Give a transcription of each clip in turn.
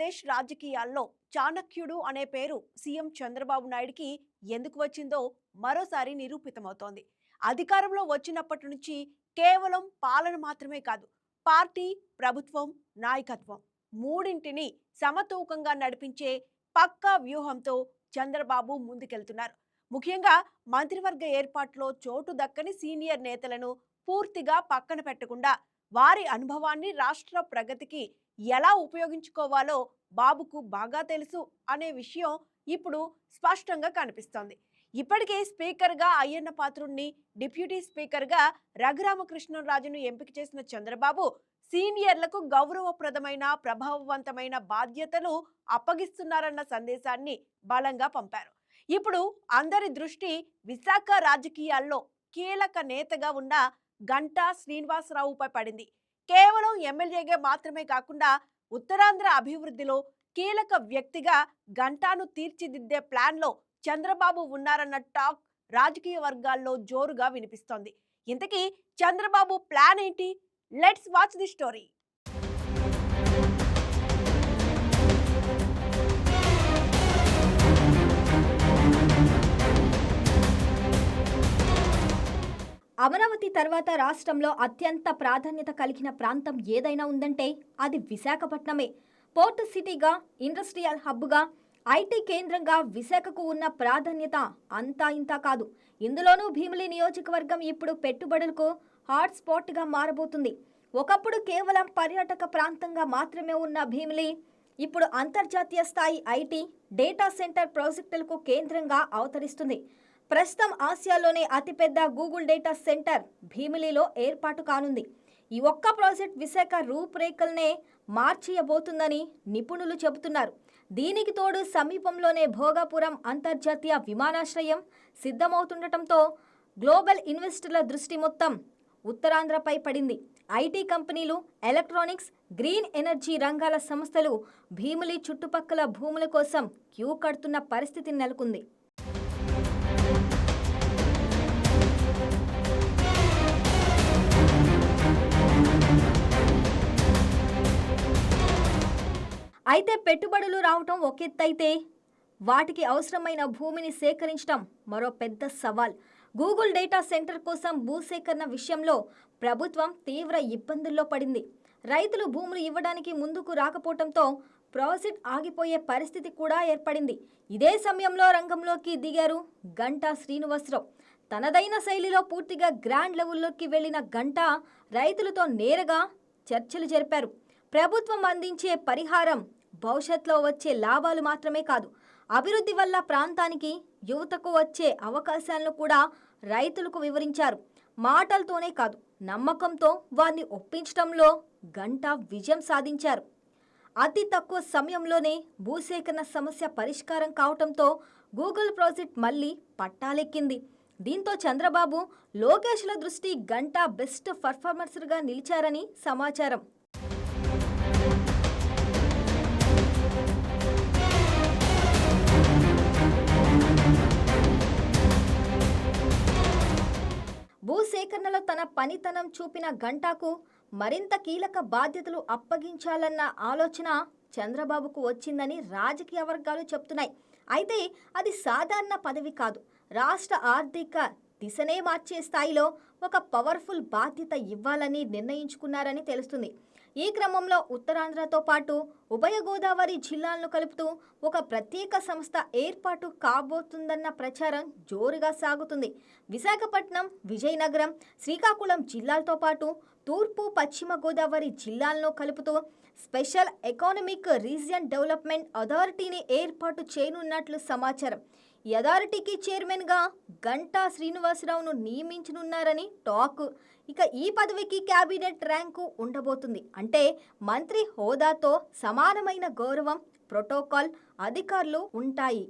ఆంధ్రప్రదేశ్ రాజకీయాల్లో చాణక్యుడు అనే పేరు సీఎం చంద్రబాబు నాయుడికి ఎందుకు వచ్చిందో మరోసారి నిరూపితమవుతోంది. అధికారంలో వచ్చినప్పటి నుంచి కేవలం పాలన మాత్రమే కాదు, పార్టీ, ప్రభుత్వం, నాయకత్వం మూడింటిని సమతూకంగా నడిపించే పక్కా వ్యూహంతో చంద్రబాబు ముందుకెళ్తున్నారు. ముఖ్యంగా మంత్రివర్గ ఏర్పాటులో చోటు దక్కని సీనియర్ నేతలను పూర్తిగా పక్కన పెట్టకుండా వారి అనుభవాన్ని రాష్ట్ర ప్రగతికి ఎలా ఉపయోగించుకోవాలో బాబుకు బాగా తెలుసు అనే విషయం ఇప్పుడు స్పష్టంగా కనిపిస్తోంది. ఇప్పటికే స్పీకర్గా అయ్యన్న పాత్రుడిని, డిప్యూటీ స్పీకర్గా రఘురామకృష్ణరాజును ఎంపిక చేసిన చంద్రబాబు సీనియర్లకు గౌరవప్రదమైన, ప్రభావవంతమైన బాధ్యతలు అప్పగిస్తున్నారన్న సందేశాన్ని బలంగా పంపారు. ఇప్పుడు అందరి దృష్టి విశాఖ రాజకీయాల్లో కీలక నేతగా ఉన్న గంటా శ్రీనివాసరావుపై పడింది. కేవలం ఎమ్మెల్యేగా మాత్రమే కాకుండా ఉత్తరాంధ్ర అభివృద్ధిలో కీలక వ్యక్తిగా గంటాను తీర్చిదిద్దే ప్లాన్లో చంద్రబాబు ఉన్నారన్న టాక్ రాజకీయ వర్గాల్లో జోరుగా వినిపిస్తోంది. ఇంతకీ చంద్రబాబు ప్లాన్ ఏంటి? Let's watch the story. Amaravati తర్వాత రాష్ట్రంలో అత్యంత ప్రాధాన్యత కలిగిన ప్రాంతం ఏదైనా ఉందంటే అది విశాఖపట్నమే. పోర్ట్ సిటీగా, ఇండస్ట్రియల్ హబ్గా, ఐటీ కేంద్రంగా విశాఖకు ఉన్న ప్రాధాన్యత అంతా ఇంతా కాదు. ఇందులోనూ భీమిలి నియోజకవర్గం ఇప్పుడు పెట్టుబడులకు హాట్ స్పాట్గా మారబోతుంది. ఒకప్పుడు కేవలం పర్యాటక ప్రాంతంగా మాత్రమే ఉన్న భీమిలి ఇప్పుడు అంతర్జాతీయ స్థాయి ఐటీ, డేటా సెంటర్ ప్రాజెక్టులకు కేంద్రంగా అవతరిస్తుంది. ప్రస్తుతం ఆసియాలోనే అతిపెద్ద గూగుల్ డేటా సెంటర్ భీమిలిలో ఏర్పాటు కానుంది. ఈ ఒక్క ప్రాజెక్ట్ విశాఖ రూపురేఖలనే మార్చేయబోతుందని నిపుణులు చెబుతున్నారు. దీనికి తోడు సమీపంలోనే భోగాపురం అంతర్జాతీయ విమానాశ్రయం సిద్ధమవుతుండటంతో గ్లోబల్ ఇన్వెస్టర్ల దృష్టి మొత్తం ఉత్తరాంధ్రపై పడింది. ఐటీ కంపెనీలు, ఎలక్ట్రానిక్స్, గ్రీన్ ఎనర్జీ రంగాల సంస్థలు భీమిలి చుట్టుపక్కల భూముల కోసం క్యూ కడుతున్న పరిస్థితి నెలకొంది. అయితే పెట్టుబడులు రావటం ఒక ఎత్తైతే వాటికి అవసరమైన భూమిని సేకరించడం మరో పెద్ద సవాల్. గూగుల్ డేటా సెంటర్ కోసం భూసేకరణ విషయంలో ప్రభుత్వం తీవ్ర ఇబ్బందుల్లో పడింది. రైతులు భూములు ఇవ్వడానికి ముందుకు రాకపోవడంతో ప్రాజెక్ట్ ఆగిపోయే పరిస్థితి కూడా ఏర్పడింది. ఇదే సమయంలో రంగంలోకి దిగారు గంటా శ్రీనివాసరావు. తనదైన శైలిలో పూర్తిగా గ్రాండ్ లెవెల్లోకి వెళ్లిన గంటా రైతులతో నేరుగా చర్చలు జరిపారు. ప్రభుత్వం అందించే పరిహారం భవిష్యత్తులో వచ్చే లాభాలు మాత్రమే కాదు, అభివృద్ధి వల్ల ప్రాంతానికి, యువతకు వచ్చే అవకాశాలను కూడా రైతులకు వివరించారు. మాటలతోనే కాదు, నమ్మకంతో వారిని ఒప్పించడంలో గంటా విజయం సాధించారు. అతి తక్కువ సమయంలోనే భూసేకరణ సమస్య పరిష్కారం కావడంతో గూగుల్ ప్రాజెక్ట్ మళ్లీ పట్టాలెక్కింది. దీంతో చంద్రబాబు, లోకేష్ల దృష్టి గంటా బెస్ట్ పర్ఫార్మర్స్గా నిలిచారని సమాచారం. భూసేకరణలో తన పనితనం చూపిన గంటాకు మరింత కీలక బాధ్యతలు అప్పగించాలన్న ఆలోచన చంద్రబాబుకు వచ్చిందని రాజకీయ వర్గాలు చెప్తున్నాయి. అయితే అది సాధారణ పదవి కాదు, రాష్ట్ర ఆర్థిక దిశనే మార్చే స్థాయిలో ఒక పవర్ఫుల్ బాధ్యత ఇవ్వాలని నిర్ణయించుకున్నారని తెలుస్తుంది. ఈ క్రమంలో ఉత్తరాంధ్రతో పాటు ఉభయ గోదావరి జిల్లాలను కలుపుతూ ఒక ప్రత్యేక సంస్థ ఏర్పాటు కాబోతుందన్న ప్రచారం జోరుగా సాగుతుంది. విశాఖపట్నం, విజయనగరం, శ్రీకాకుళం జిల్లాలతో పాటు తూర్పు, పశ్చిమ గోదావరి జిల్లాలను కలుపుతూ స్పెషల్ ఎకానమిక్ రీజియన్ డెవలప్మెంట్ అథారిటీని ఏర్పాటు చేయనున్నట్లు సమాచారం. ఈ అథారిటీకి చైర్మన్గా గంటా శ్రీనివాసరావును నియమించనున్నారని టాక్. ఇక ఈ పదవికి క్యాబినెట్ ర్యాంకు ఉండబోతుంది. అంటే మంత్రి హోదాతో సమానమైన గౌరవం, ప్రోటోకాల్, అధికారులు ఉంటాయి.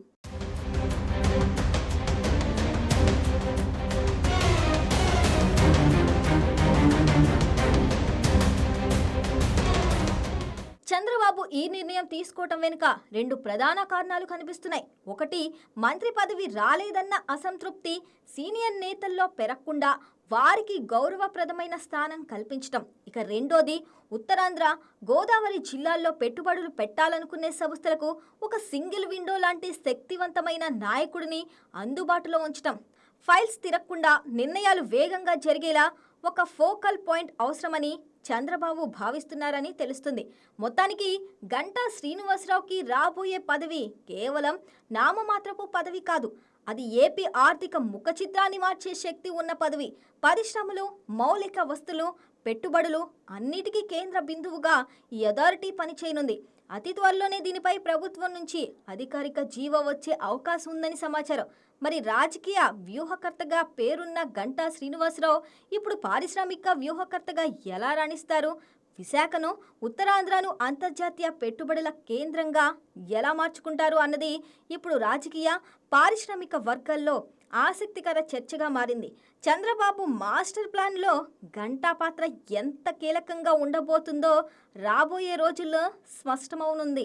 చంద్రబాబు ఈ నిర్ణయం తీసుకోవటం వెనుక రెండు ప్రధాన కారణాలు కనిపిస్తున్నాయి. ఒకటి, మంత్రి పదవి రాలేదన్న అసంతృప్తి సీనియర్ నేతల్లో పెరగకుండా వారికి గౌరవప్రదమైన స్థానం కల్పించటం. ఇక రెండోది, ఉత్తరాంధ్ర, గోదావరి జిల్లాల్లో పెట్టుబడులు పెట్టాలనుకునే సంస్థలకు ఒక సింగిల్ విండో లాంటి శక్తివంతమైన నాయకుడిని అందుబాటులో ఉంచటం. ఫైల్స్ తిరగకుండా నిర్ణయాలు వేగంగా జరిగేలా ఒక ఫోకల్ పాయింట్ అవసరమని చంద్రబాబు భావిస్తున్నారని తెలుస్తుంది. మొత్తానికి గంటా శ్రీనివాసరావుకి రాబోయే పదవి కేవలం నామమాత్రపు పదవి కాదు, అది ఏపీ ఆర్థిక ముఖచిత్రాన్ని మార్చే శక్తి ఉన్న పదవి. పరిశ్రమలు, మౌలిక వస్తువులు, పెట్టుబడులు అన్నిటికీ కేంద్ర బిందువుగా ఈ అథారిటీ పనిచేయనుంది. అతి త్వరలోనే దీనిపై ప్రభుత్వం నుంచి అధికారిక జీవో వచ్చే అవకాశం ఉందని సమాచారం. మరి రాజకీయ వ్యూహకర్తగా పేరున్న గంటా శ్రీనివాసరావు ఇప్పుడు పారిశ్రామిక వ్యూహకర్తగా ఎలా రాణిస్తారు? విశాఖను, ఉత్తరాంధ్రను అంతర్జాతీయ పెట్టుబడుల కేంద్రంగా ఎలా మార్చుకుంటారు అన్నది ఇప్పుడు రాజకీయ, పారిశ్రామిక వర్గాల్లో ఆసక్తికర చర్చగా మారింది. చంద్రబాబు మాస్టర్ ప్లాన్లో గంటా పాత్ర ఎంత కీలకంగా ఉండబోతుందో రాబోయే రోజుల్లో స్పష్టమవునుంది.